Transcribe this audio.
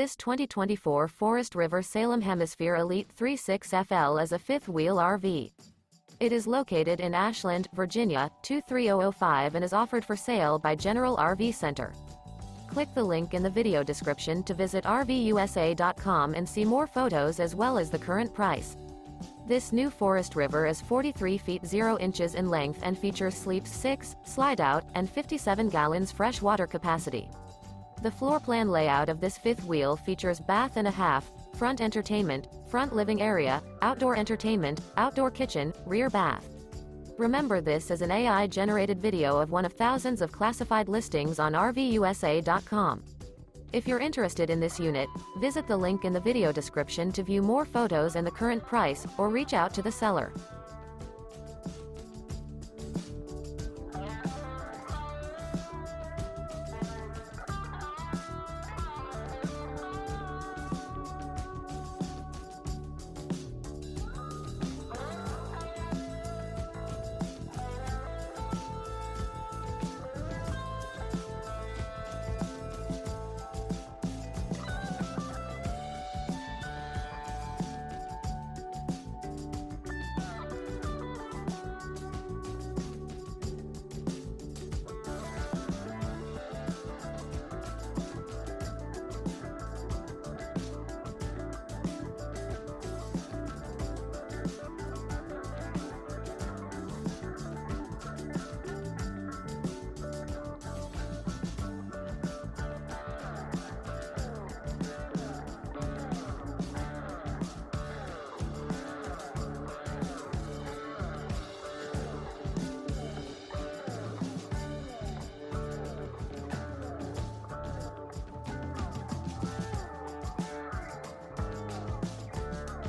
This 2024 Forest River Salem Hemisphere Elite 36FL is a fifth-wheel RV. It is located in Ashland, Virginia, 23005 and is offered for sale by General RV Center. Click the link in the video description to visit RVUSA.com and see more photos as well as the current price. This new Forest River is 43 feet 0 inches in length and features sleeps 6, slide-out, and 57 gallons fresh water capacity. The floor plan layout of this fifth wheel features bath and a half, front entertainment, front living area, outdoor entertainment, outdoor kitchen, rear bath. Remember, this is an AI-generated video of one of thousands of classified listings on RVUSA.com. If you're interested in this unit, visit the link in the video description to view more photos and the current price, or reach out to the seller.